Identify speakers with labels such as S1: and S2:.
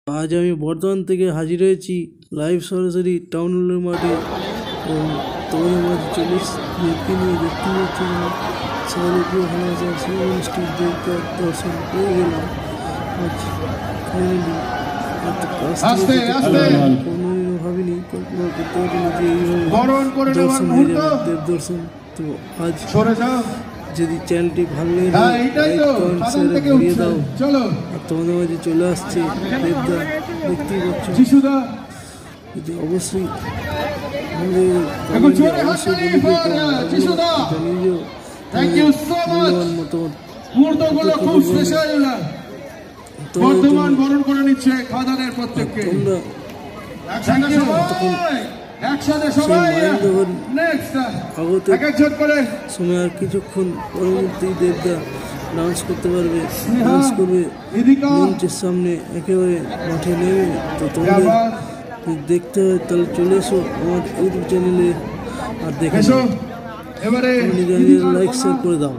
S1: আজ আমি বর্ধমান থেকে হাজির হয়েছি লাইভ সরাসরি টাউন হলের মাঠে এবং তোমাদের মাঝে চলে ব্যক্তি নিয়ে দেখতে পাচ্ছি সবাই খুব ভালো আছে সেই অনুষ্ঠান দেখতে দর্শন পেয়ে গেলাম আজ ফাইনালি একটা কাজ কোনোদিনও ভাবিনি কল্পনা করতে পারিনি যে এইভাবে দর্শন হয়ে যাবে দেব দর্শন। তো আজ যদি চ্যানেলটি ভালো লেগে ঘুরিয়ে দাও আর তোমাদের মাঝে চলে আসছে দেবদা দেখতেই পাচ্ছ যদি অবশ্যই সময় আর কিছুক্ষণ পরবর্তী দেবদা ডান্স করতে পারবে, ডান্স করবে মঞ্চের সামনে একেবারে মাঠে নেমে। তো তোমাদের দেখতে হয় তাহলে চলে এসো আমার ইউটিউব চ্যানেলে আর দেখে লাইক শেয়ার করে দাও।